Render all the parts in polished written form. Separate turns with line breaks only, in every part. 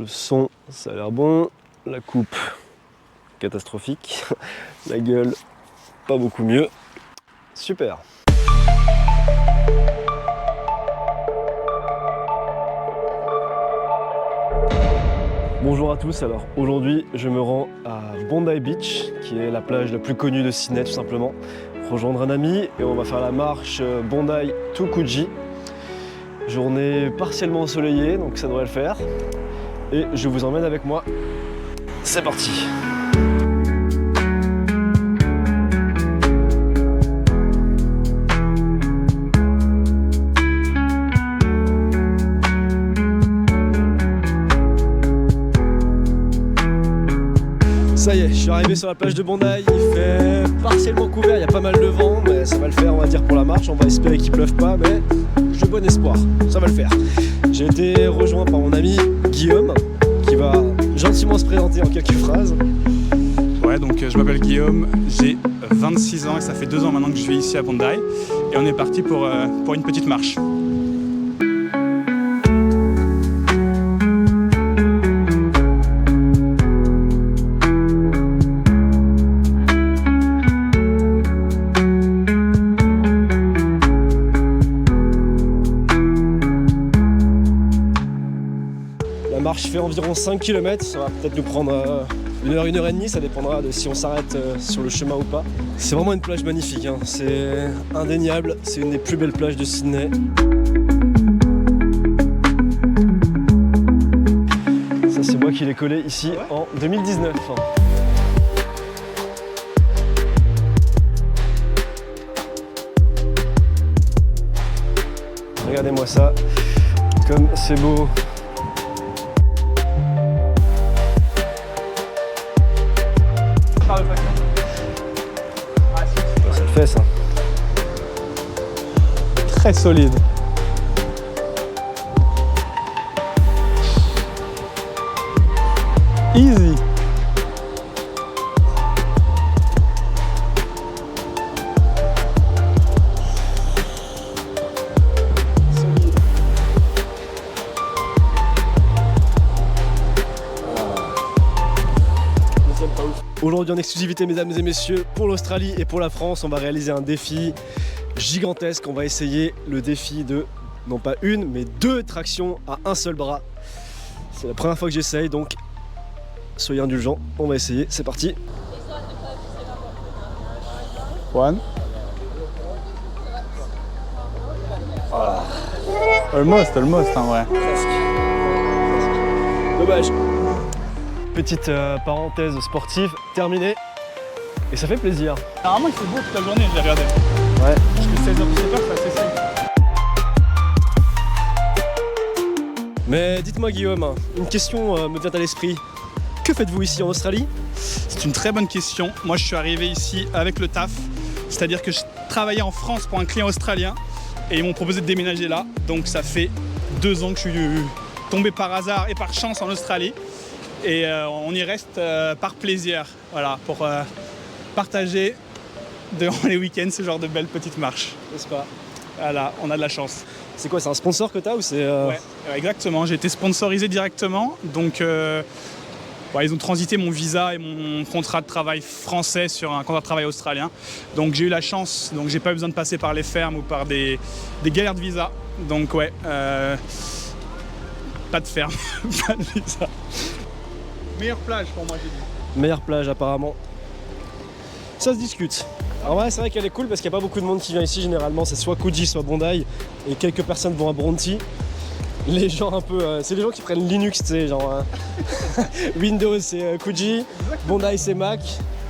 Le son, ça a l'air bon. La coupe, catastrophique. La gueule, pas beaucoup mieux. Super. Bonjour à tous, alors aujourd'hui je me rends à Bondi Beach, qui est la plage la plus connue de Sydney tout simplement. Rejoindre un ami et on va faire la marche Bondi to Coogee. Journée partiellement ensoleillée, donc ça devrait le faire. Et je vous emmène avec moi. C'est parti! Ça y est, je suis arrivé sur la plage de Bondi, il fait partiellement couvert, il y a pas mal de vent, mais ça va le faire on va dire pour la marche, on va espérer qu'il pleuve pas, mais j'ai bon espoir, ça va le faire. J'ai été rejoint par mon ami Guillaume, qui va gentiment se présenter en quelques phrases.
Ouais, donc je m'appelle Guillaume, j'ai 26 ans et ça fait 2 ans maintenant que je suis ici à Bondi et on est parti pour une petite marche.
La marche fait environ 5 km, ça va peut-être nous prendre 1 heure, 1 heure et demie, ça dépendra de si on s'arrête sur le chemin ou pas. C'est vraiment une plage magnifique, hein. C'est indéniable, c'est une des plus belles plages de Sydney. Ça c'est moi qui l'ai collé ici en 2019. Regardez-moi ça, comme c'est beau. Ça le fait ça.
Très solide. Easy.
Aujourd'hui en exclusivité mesdames et messieurs, pour l'Australie et pour la France, on va réaliser un défi gigantesque. On va essayer le défi de, non pas une, mais 2 tractions à un seul bras. C'est la première fois que j'essaye, donc soyez indulgents, on va essayer, c'est parti.
One. Almost en vrai.
Dommage. Petite parenthèse sportive terminée et ça fait plaisir.
Normalement il fait beau toute la journée, j'ai regardé.
Ouais.
Parce que 16h, 17h, c'est assez simple.
Mais dites-moi Guillaume, une question me vient à l'esprit. Que faites-vous ici en Australie?
C'est une très bonne question. Moi je suis arrivé ici avec le taf, c'est-à-dire que je travaillais en France pour un client australien et ils m'ont proposé de déménager là. Donc ça fait 2 ans que je suis tombé par hasard et par chance en Australie. Et on y reste par plaisir, voilà, pour partager durant les week-ends ce genre de belles petites marches.
N'est-ce pas?
Voilà, on a de la chance.
C'est quoi, c'est un sponsor que t'as ou c'est...
Ouais, exactement, j'ai été sponsorisé directement, donc ils ont transité mon visa et mon contrat de travail français sur un contrat de travail australien. Donc j'ai eu la chance, donc j'ai pas besoin de passer par les fermes ou par des galères de visa. Donc ouais, pas de ferme, pas de visa. Meilleure plage pour moi, j'ai dit.
Meilleure plage apparemment. Ça se discute. Alors ouais, c'est vrai qu'elle est cool parce qu'il n'y a pas beaucoup de monde qui vient ici. Généralement c'est soit Coogee soit Bondi et quelques personnes vont à Bronte. Les gens un peu... c'est les gens qui prennent Linux, tu sais, genre... Windows c'est Coogee, Bondi c'est Mac.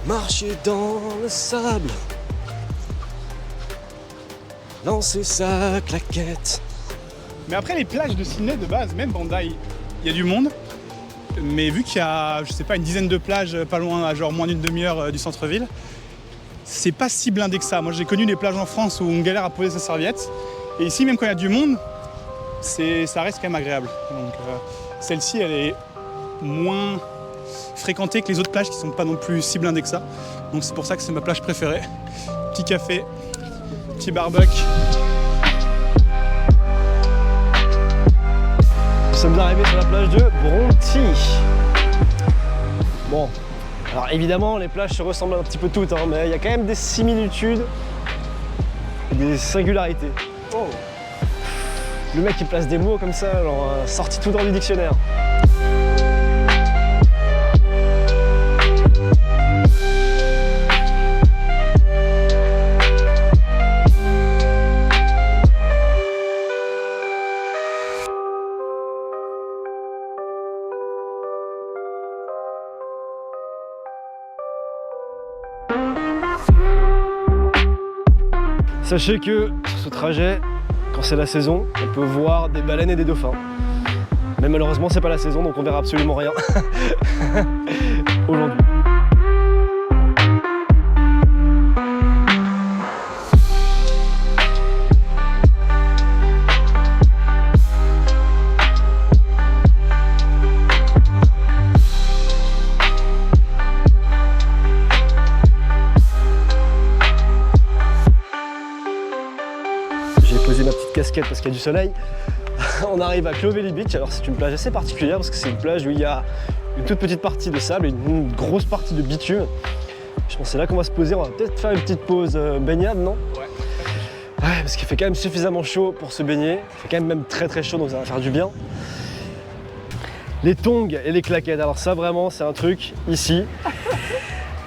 Marcher dans le sable, lancer sa claquette.
Mais après les plages de Sydney de base, même Bondi, il y a du monde. Mais vu qu'il y a, je sais pas, une dizaine de plages pas loin, à genre moins d'une demi-heure du centre-ville, c'est pas si blindé que ça. Moi j'ai connu des plages en France où on galère à poser sa serviette. Et ici, même quand il y a du monde, ça reste quand même agréable. Donc celle-ci, elle est moins fréquentée que les autres plages qui sont pas non plus si blindées que ça. Donc c'est pour ça que c'est ma plage préférée. Petit café, petit barbecue.
sommes arrivés sur la plage de Bronte. Bon, alors évidemment les plages se ressemblent un petit peu toutes, hein, mais il y a quand même des similitudes et des singularités. Oh. Le mec il place des mots comme ça, genre sorti tout dans du dictionnaire. Sachez que sur ce trajet, quand c'est la saison, on peut voir des baleines et des dauphins. Mais malheureusement, c'est pas la saison, donc on verra absolument rien aujourd'hui. Poser ma petite casquette parce qu'il y a du soleil. On arrive à Clovelly Beach. Alors c'est une plage assez particulière parce que c'est une plage où il y a une toute petite partie de sable et une grosse partie de bitume. Je pense que c'est là qu'on va se poser. On va peut-être faire une petite pause baignade, non? Ouais. Ouais, parce qu'il fait quand même suffisamment chaud pour se baigner. Il fait quand même très très chaud, donc ça va faire du bien. Les tongs et les claquettes. Alors ça vraiment c'est un truc ici.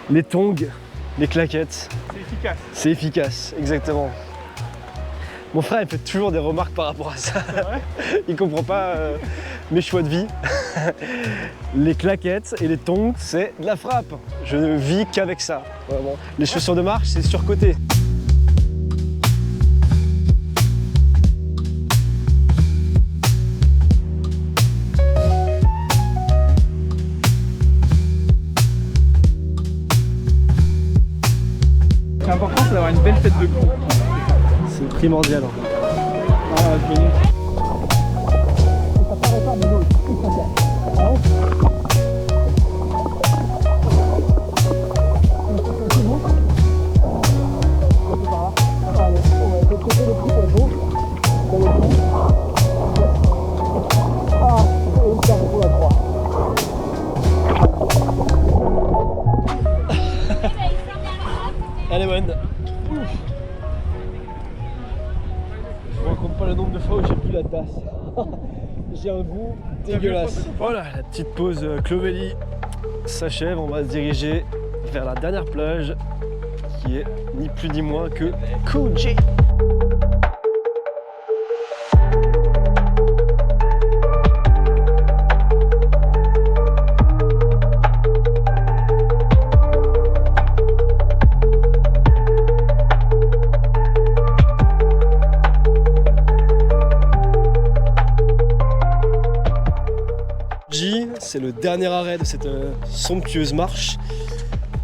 Les tongs, les claquettes.
C'est efficace.
C'est efficace, exactement. Mon frère il fait toujours des remarques par rapport à ça. Il comprend pas mes choix de vie. Les claquettes et les tongs, c'est de la frappe. Je ne vis qu'avec ça. Vraiment. Les chaussures de marche, c'est surcoté.
C'est important, c'est d'avoir une belle tête de cou.
C'est primordial.
Ah, je vais...
Elle est bonne. Je ne raconte pas le nombre de fois où j'ai bu la tasse. J'ai un goût dégueulasse. Voilà, la petite pause Clovelly s'achève. On va se diriger vers la dernière plage qui est ni plus ni moins que Coogee. C'est le dernier arrêt de cette somptueuse marche.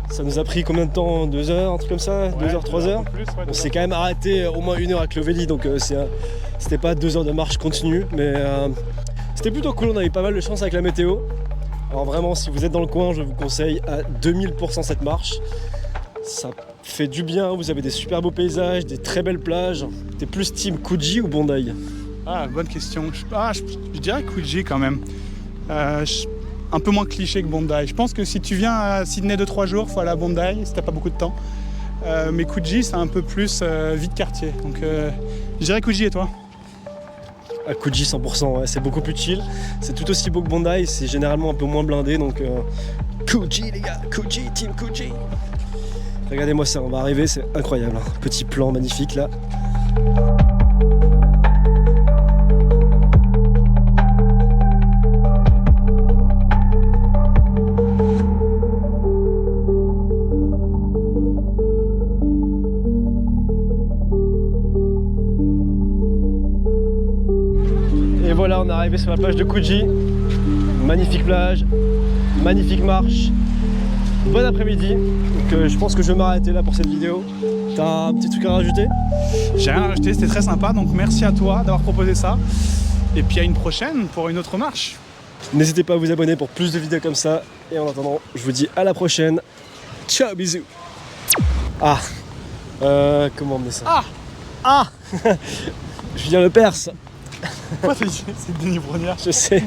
Ça nous a pris combien de temps? 2 heures, un truc comme ça? 2 heures, 3 heures? On s'est quand même arrêté au moins 1 heure à Clovelly, donc c'était pas 2 heures de marche continue, mais c'était plutôt cool. On avait pas mal de chance avec la météo. Alors vraiment, si vous êtes dans le coin, je vous conseille à 2000% cette marche. Ça fait du bien, vous avez des super beaux paysages, des très belles plages. T'es plus team Coogee ou Bondi?
Ah, bonne question. Je dirais Coogee quand même. Un peu moins cliché que Bondi. Je pense que si tu viens à Sydney 2-3 jours, il faut aller à Bondi si t'as pas beaucoup de temps. Mais Coogee, c'est un peu plus vie de quartier. Donc je dirais Coogee, et toi?
À Coogee 100%, ouais, c'est beaucoup plus chill. C'est tout aussi beau que Bondi, c'est généralement un peu moins blindé. Donc Coogee les gars, Coogee, team Coogee. Regardez-moi ça, on va arriver, c'est incroyable. Hein. Petit plan magnifique là. Et voilà, on est arrivé sur la plage de Coogee. Magnifique plage, magnifique marche. Bon après-midi. Donc je pense que je vais m'arrêter là pour cette vidéo. T'as un petit truc à rajouter?
J'ai rien à rajouter, c'était très sympa. Donc merci à toi d'avoir proposé ça. Et puis à une prochaine pour une autre marche.
N'hésitez pas à vous abonner pour plus de vidéos comme ça. Et en attendant, je vous dis à la prochaine. Ciao, bisous. Ah, comment on met ça?
Ah
Julien Lepers.
Pourquoi t'as dit c'est Denis Brognard?
Je sais.